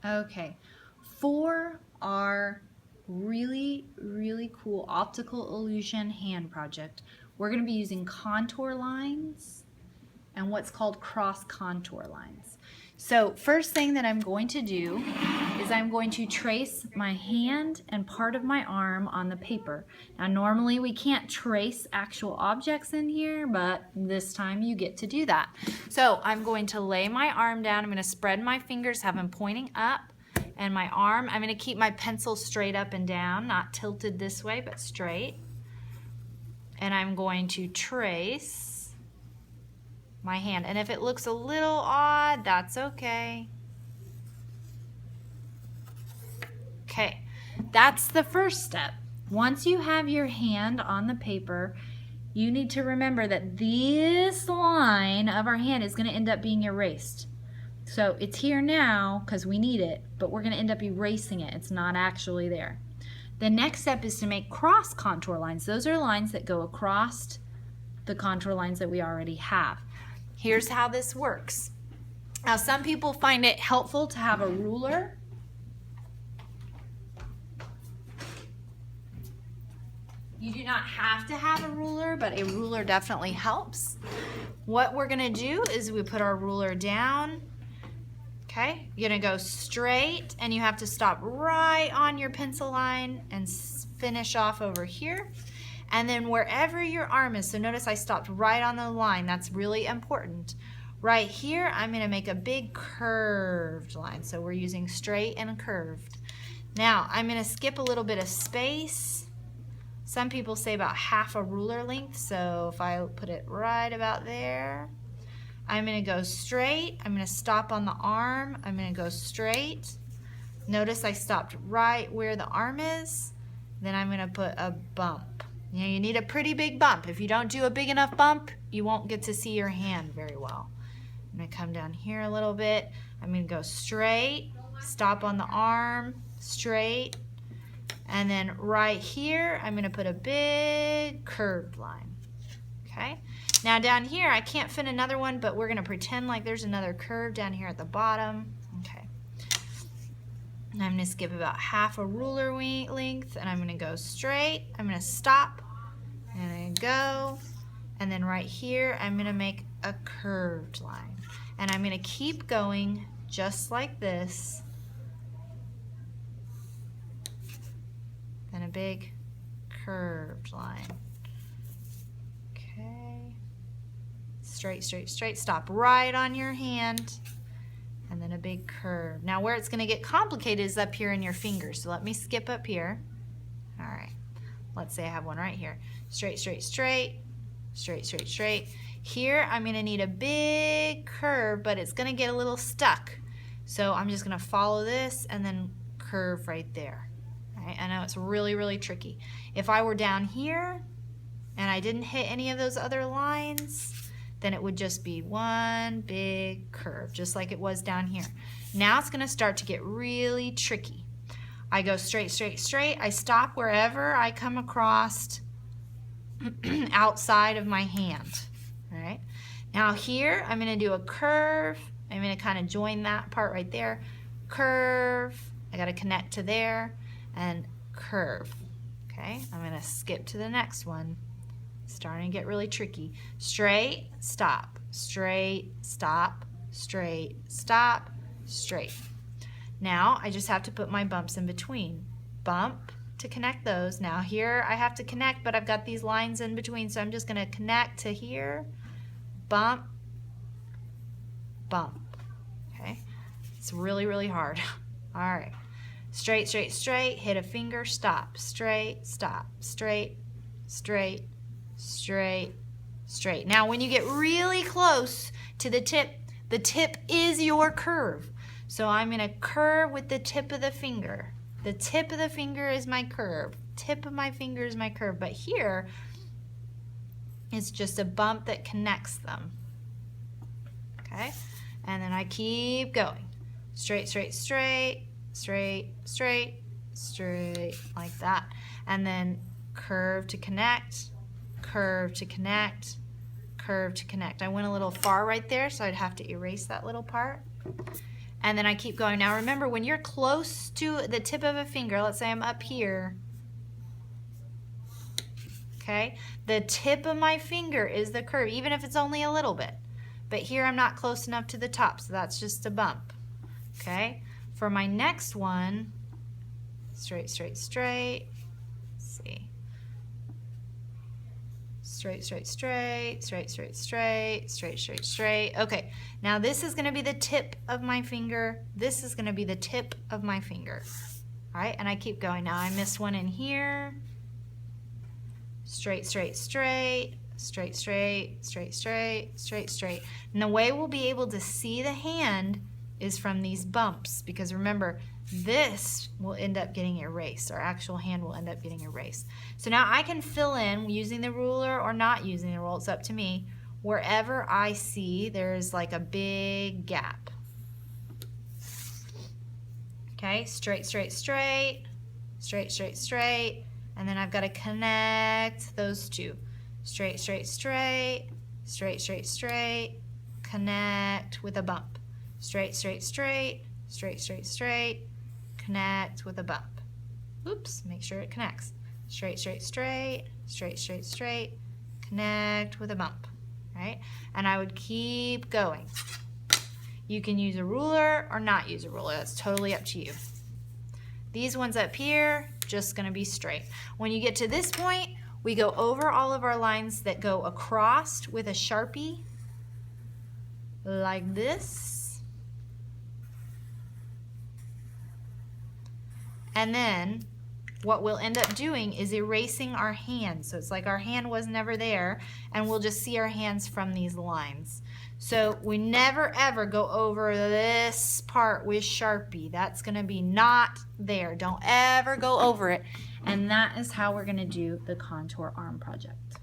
Okay, for our really, really cool optical illusion hand project, we're going to be using contour lines and what's called cross contour lines. So first thing that I'm going to do is I'm going to trace my hand and part of my arm on the paper. Now normally we can't trace actual objects in here, but this time you get to do that. So I'm going to lay my arm down. I'm going to spread my fingers, have them pointing up, and my arm, I'm going to keep my pencil straight up and down, not tilted this way, but straight. And I'm going to trace my hand. And if it looks a little odd, that's okay. Okay, that's the first step. Once you have your hand on the paper, you need to remember that this line of our hand is going to end up being erased. So it's here now because we need it, but we're going to end up erasing it. It's not actually there. The next step is to make cross contour lines. Those are lines that go across the contour lines that we already have. Here's how this works. Now, some people find it helpful to have a ruler. You do not have to have a ruler, but a ruler definitely helps. What we're going to do is we put our ruler down. Okay, you're going to go straight, and you have to stop right on your pencil line and finish off over here. And then wherever your arm is, so notice I stopped right on the line. That's really important. Right here, I'm going to make a big curved line. So we're using straight and curved. Now, I'm going to skip a little bit of space. Some people say about half a ruler length. So if I put it right about there, I'm going to go straight. I'm going to stop on the arm. I'm going to go straight. Notice I stopped right where the arm is. Then I'm going to put a bump. You need a pretty big bump. If you don't do a big enough bump, you won't get to see your hand very well. I'm going to come down here a little bit. I'm going to go straight, stop on the arm, straight, and then right here, I'm going to put a big curved line. Okay? Now down here, I can't fit another one, but we're going to pretend like there's another curve down here at the bottom. Okay. And I'm going to skip about half a ruler length, and I'm going to go straight. I'm going to stop, and I'm going to go, and then right here, I'm going to make a curved line. And I'm going to keep going just like this. And a big curved line. Okay. Straight, straight, straight. Stop right on your hand. And then a big curve. Now where it's going to get complicated is up here in your fingers. So let me skip up here. All right. Let's say I have one right here. Straight, straight, straight. Straight, straight, straight. Here I'm going to need a big curve, but it's going to get a little stuck. So I'm just going to follow this and then curve right there. All right. I know it's really, really tricky. If I were down here and I didn't hit any of those other lines, then it would just be one big curve, just like it was down here. Now it's going to start to get really tricky. I go straight, straight, straight. I stop wherever I come across outside of my hand. All right. Now here, I'm going to do a curve. I'm going to kind of join that part right there. Curve. I got to connect to there and curve. Okay. I'm going to skip to the next one. Starting to get really tricky. Straight, stop, straight, stop, straight, stop, straight. Now I just have to put my bumps in between. Bump to connect those. Now here I have to connect, but I've got these lines in between, so I'm just going to connect to here. Bump, bump. Okay, it's really, really hard. All right, straight, straight, straight, hit a finger, stop, straight, stop, straight, straight, straight, straight. Now when you get really close to the tip is your curve. So I'm going to curve with the tip of the finger. The tip of the finger is my curve. Tip of my finger is my curve. But here, it's just a bump that connects them. Okay? And then I keep going. Straight, straight, straight, straight, straight, straight, like that. And then curve to connect, curve to connect, curve to connect. I went a little far right there, so I'd have to erase that little part. And then I keep going. Now remember, when you're close to the tip of a finger, let's say I'm up here, okay? The tip of my finger is the curve, even if it's only a little bit. But here I'm not close enough to the top, so that's just a bump, okay? For my next one, straight, straight, straight. Let's see. Straight, straight, straight, straight, straight, straight, straight, straight, straight. Okay, now this is going to be the tip of my finger. This is going to be the tip of my finger. All right, and I keep going. Now I missed one in here. Straight, straight, straight, straight, straight, straight, straight, straight, straight. And the way we'll be able to see the hand is from these bumps, because remember, this will end up getting erased. Our actual hand will end up getting erased. So now I can fill in using the ruler or not using the ruler. It's up to me. Wherever I see there's like a big gap. Okay, straight, straight, straight, straight, straight, straight. And then I've got to connect those two. Straight, straight, straight, straight, straight, straight, connect with a bump. Straight, straight, straight, straight, straight, straight, connect with a bump. Oops, make sure it connects. Straight, straight, straight, straight, straight, straight, connect with a bump, right? And I would keep going. You can use a ruler or not use a ruler. That's totally up to you. These ones up here, just gonna be straight. When you get to this point, we go over all of our lines that go across with a Sharpie, like this. And then what we'll end up doing is erasing our hand. So it's like our hand was never there, and we'll just see our hands from these lines. So we never ever go over this part with Sharpie. That's gonna be not there. Don't ever go over it. And that is how we're gonna do the contour arm project.